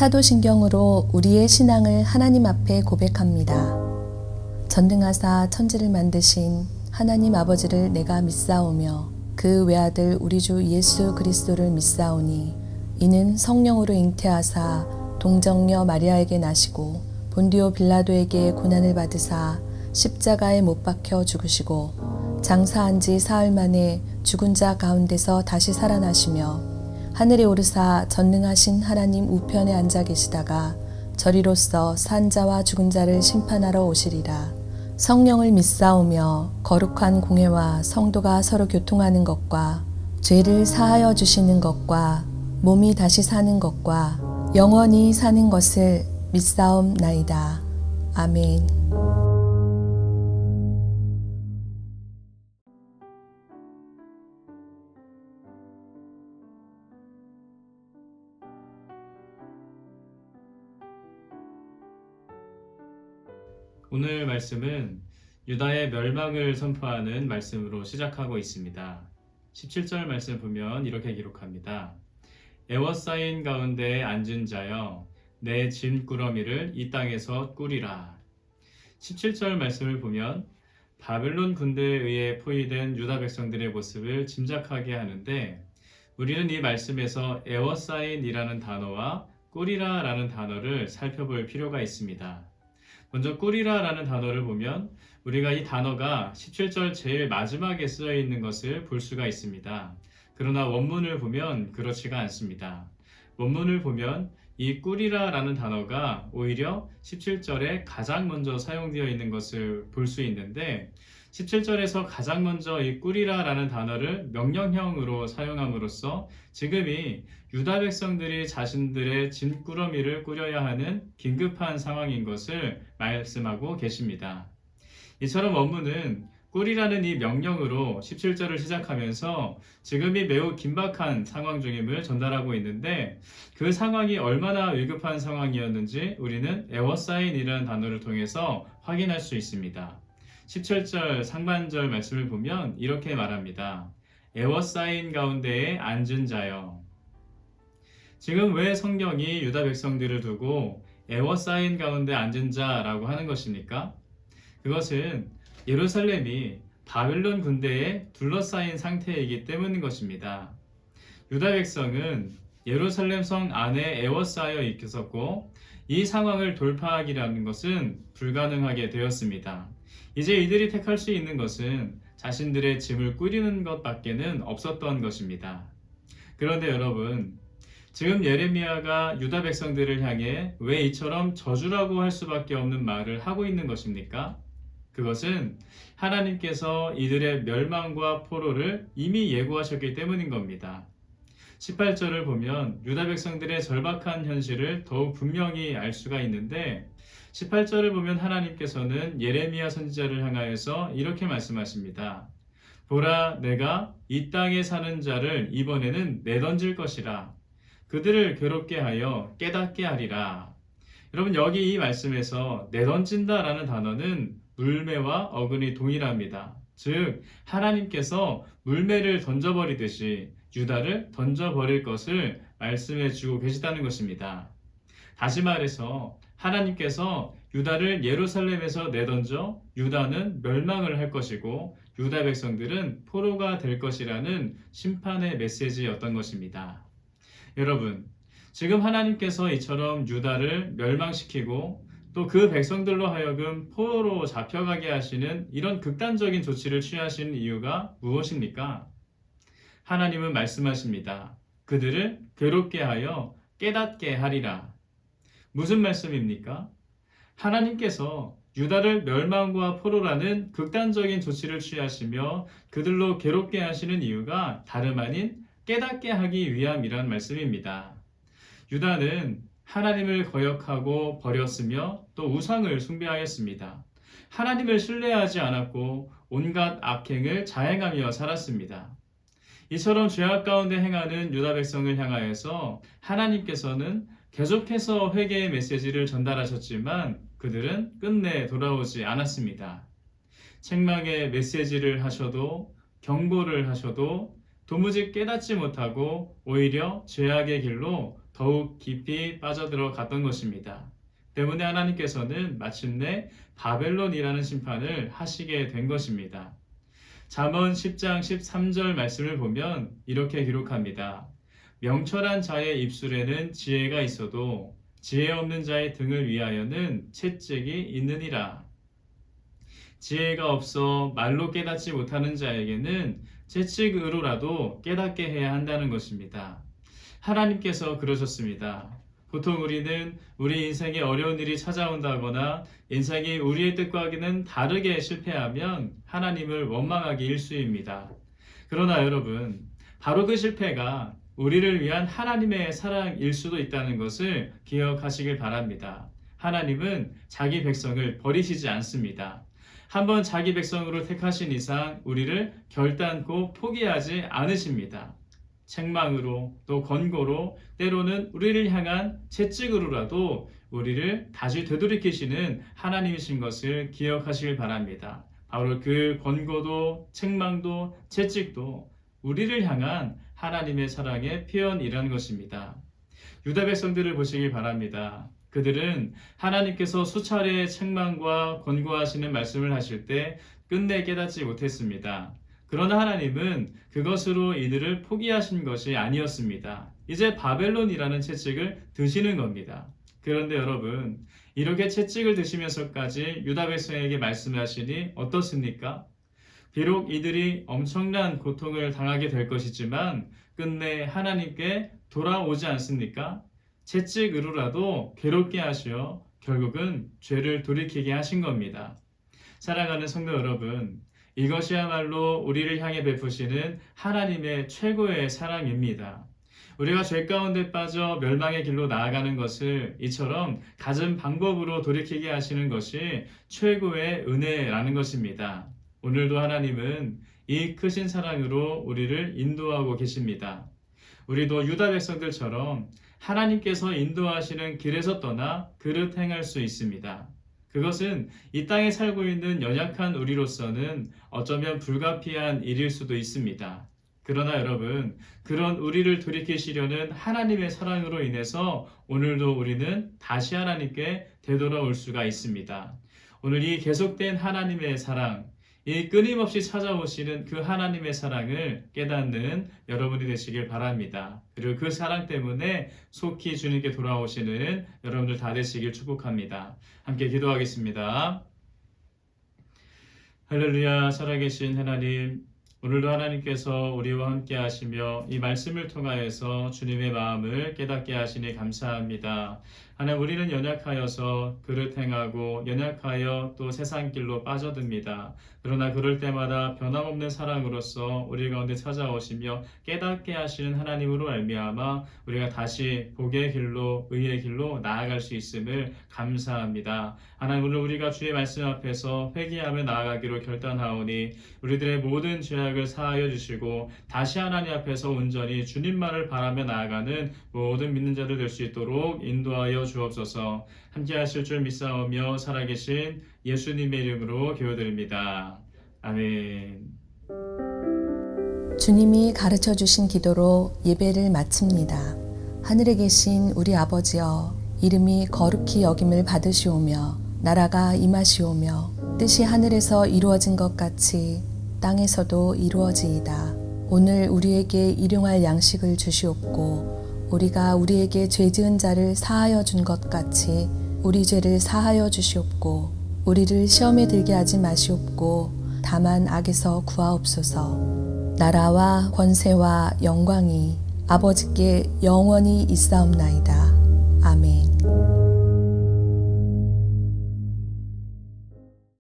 사도신경으로 우리의 신앙을 하나님 앞에 고백합니다. 전능하사 천지를 만드신 하나님 아버지를 내가 믿사오며 그 외아들 우리 주 예수 그리스도를 믿사오니 이는 성령으로 잉태하사 동정녀 마리아에게 나시고 본디오 빌라도에게 고난을 받으사 십자가에 못 박혀 죽으시고 장사한 지 사흘 만에 죽은 자 가운데서 다시 살아나시며 하늘에 오르사 전능하신 하나님 우편에 앉아 계시다가 저리로서 산 자와 죽은 자를 심판하러 오시리라. 성령을 믿사오며 거룩한 공회와 성도가 서로 교통하는 것과 죄를 사하여 주시는 것과 몸이 다시 사는 것과 영원히 사는 것을 믿사옵나이다. 아멘. 오늘 말씀은 유다의 멸망을 선포하는 말씀으로 시작하고 있습니다. 17절 말씀 보면 이렇게 기록합니다. 에워싸인 가운데 앉은 자여 내 짐꾸러미를 이 땅에서 꾸리라. 17절 말씀을 보면 바벨론 군대에 의해 포위된 유다 백성들의 모습을 짐작하게 하는데 우리는 이 말씀에서 에워싸인이라는 단어와 꾸리라라는 단어를 살펴볼 필요가 있습니다. 먼저 꾸리라라는 단어를 보면 우리가 이 단어가 17절 제일 마지막에 쓰여 있는 것을 볼 수가 있습니다. 그러나 원문을 보면 그렇지가 않습니다. 원문을 보면 이 꾸리라라는 단어가 오히려 17절에 가장 먼저 사용되어 있는 것을 볼 수 있는데 17절에서 가장 먼저 이 꾸리라라는 단어를 명령형으로 사용함으로써 지금이 유다 백성들이 자신들의 짐꾸러미를 꾸려야 하는 긴급한 상황인 것을 말씀하고 계십니다. 이처럼 원문은 꾸리라는 이 명령으로 17절을 시작하면서 지금이 매우 긴박한 상황 중임을 전달하고 있는데 그 상황이 얼마나 위급한 상황이었는지 우리는 에워싸인이라는 단어를 통해서 확인할 수 있습니다. 17절 상반절 말씀을 보면 이렇게 말합니다. 에워싸인 가운데에 앉은 자여. 지금 왜 성경이 유다 백성들을 두고 에워싸인 가운데 앉은 자라고 하는 것입니까? 그것은 예루살렘이 바벨론 군대에 둘러싸인 상태이기 때문인 것입니다. 유다 백성은 예루살렘 성 안에 에워싸여 있었고 이 상황을 돌파하기라는 것은 불가능하게 되었습니다. 이제 이들이 택할 수 있는 것은 자신들의 짐을 꾸리는 것밖에는 없었던 것입니다. 그런데 여러분, 지금 예레미야가 유다 백성들을 향해 왜 이처럼 저주라고 할 수밖에 없는 말을 하고 있는 것입니까? 그것은 하나님께서 이들의 멸망과 포로를 이미 예고하셨기 때문인 겁니다. 18절을 보면 유다 백성들의 절박한 현실을 더욱 분명히 알 수가 있는데 18절을 보면 하나님께서는 예레미야 선지자를 향하여서 이렇게 말씀하십니다. 보라, 내가 이 땅에 사는 자를 이번에는 내던질 것이라. 그들을 괴롭게 하여 깨닫게 하리라. 여러분, 여기 이 말씀에서 내던진다라는 단어는 물매와 어근이 동일합니다. 즉 하나님께서 물매를 던져버리듯이 유다를 던져버릴 것을 말씀해 주고 계시다는 것입니다. 다시 말해서 하나님께서 유다를 예루살렘에서 내던져 유다는 멸망을 할 것이고 유다 백성들은 포로가 될 것이라는 심판의 메시지였던 것입니다. 여러분, 지금 하나님께서 이처럼 유다를 멸망시키고 또 그 백성들로 하여금 포로로 잡혀가게 하시는 이런 극단적인 조치를 취하시는 이유가 무엇입니까? 하나님은 말씀하십니다. 그들을 괴롭게 하여 깨닫게 하리라. 무슨 말씀입니까? 하나님께서 유다를 멸망과 포로라는 극단적인 조치를 취하시며 그들로 괴롭게 하시는 이유가 다름 아닌 깨닫게 하기 위함이란 말씀입니다. 유다는 하나님을 거역하고 버렸으며 또 우상을 숭배하였습니다. 하나님을 신뢰하지 않았고 온갖 악행을 자행하며 살았습니다. 이처럼 죄악 가운데 행하는 유다 백성을 향하여서 하나님께서는 계속해서 회개의 메시지를 전달하셨지만 그들은 끝내 돌아오지 않았습니다. 책망의 메시지를 하셔도 경고를 하셔도 도무지 깨닫지 못하고 오히려 죄악의 길로 더욱 깊이 빠져들어 갔던 것입니다. 때문에 하나님께서는 마침내 바벨론이라는 심판을 하시게 된 것입니다. 잠언 10장 13절 말씀을 보면 이렇게 기록합니다. 명철한 자의 입술에는 지혜가 있어도 지혜 없는 자의 등을 위하여는 채찍이 있느니라. 지혜가 없어 말로 깨닫지 못하는 자에게는 채찍으로라도 깨닫게 해야 한다는 것입니다. 하나님께서 그러셨습니다. 보통 우리는 우리 인생에 어려운 일이 찾아온다거나 인생이 우리의 뜻과는 다르게 실패하면 하나님을 원망하기 일쑤입니다. 그러나 여러분, 바로 그 실패가 우리를 위한 하나님의 사랑일 수도 있다는 것을 기억하시길 바랍니다. 하나님은 자기 백성을 버리시지 않습니다. 한번 자기 백성으로 택하신 이상 우리를 결단코 포기하지 않으십니다. 책망으로 또 권고로 때로는 우리를 향한 채찍으로라도 우리를 다시 되돌이키시는 하나님이신 것을 기억하시길 바랍니다. 바로 그 권고도 책망도 채찍도 우리를 향한 하나님의 사랑의 표현이라는 것입니다. 유다 백성들을 보시길 바랍니다. 그들은 하나님께서 수차례 책망과 권고하시는 말씀을 하실 때 끝내 깨닫지 못했습니다. 그러나 하나님은 그것으로 이들을 포기하신 것이 아니었습니다. 이제 바벨론이라는 채찍을 드시는 겁니다. 그런데 여러분, 이렇게 채찍을 드시면서까지 유다 백성에게 말씀하시니 어떻습니까? 비록 이들이 엄청난 고통을 당하게 될 것이지만 끝내 하나님께 돌아오지 않습니까? 채찍으로라도 괴롭게 하시어 결국은 죄를 돌이키게 하신 겁니다. 사랑하는 성도 여러분, 이것이야말로 우리를 향해 베푸시는 하나님의 최고의 사랑입니다. 우리가 죄 가운데 빠져 멸망의 길로 나아가는 것을 이처럼 갖은 방법으로 돌이키게 하시는 것이 최고의 은혜라는 것입니다. 오늘도 하나님은 이 크신 사랑으로 우리를 인도하고 계십니다. 우리도 유다 백성들처럼 하나님께서 인도하시는 길에서 떠나 그릇 행할 수 있습니다. 그것은 이 땅에 살고 있는 연약한 우리로서는 어쩌면 불가피한 일일 수도 있습니다. 그러나 여러분, 그런 우리를 돌이키시려는 하나님의 사랑으로 인해서 오늘도 우리는 다시 하나님께 되돌아올 수가 있습니다. 오늘 이 계속된 하나님의 사랑, 이 끊임없이 찾아오시는 그 하나님의 사랑을 깨닫는 여러분이 되시길 바랍니다. 그리고 그 사랑 때문에 속히 주님께 돌아오시는 여러분들 다 되시길 축복합니다. 함께 기도하겠습니다. 할렐루야. 살아계신 하나님, 오늘도 하나님께서 우리와 함께 하시며 이 말씀을 통하여서 주님의 마음을 깨닫게 하시니 감사합니다. 하나님, 우리는 연약하여서 그릇 행하고 연약하여 또 세상 길로 빠져듭니다. 그러나 그럴 때마다 변함없는 사랑으로서 우리 가운데 찾아오시며 깨닫게 하시는 하나님으로 말미암아 우리가 다시 복의 길로 의의 길로 나아갈 수 있음을 감사합니다. 하나님, 오늘 우리가 주의 말씀 앞에서 회개하며 나아가기로 결단하오니 우리들의 모든 죄악을 사하여 주시고 다시 하나님 앞에서 온전히 주님만을 바라며 나아가는 모든 믿는 자들 될 수 있도록 인도하여 주옵소서. 함께 하실 줄 믿사오며 살아계신 예수님의 이름으로 기도드립니다. 아멘. 주님이 가르쳐 주신 기도로 예배를 마칩니다. 하늘에 계신 우리 아버지여, 이름이 거룩히 여김을 받으시오며 나라가 임하시오며 뜻이 하늘에서 이루어진 것 같이 땅에서도 이루어지이다. 오늘 우리에게 일용할 양식을 주시옵고 우리가 우리에게 죄 지은 자를 사하여 준 것 같이 우리 죄를 사하여 주시옵고 우리를 시험에 들게 하지 마시옵고 다만 악에서 구하옵소서. 나라와 권세와 영광이 아버지께 영원히 있사옵나이다.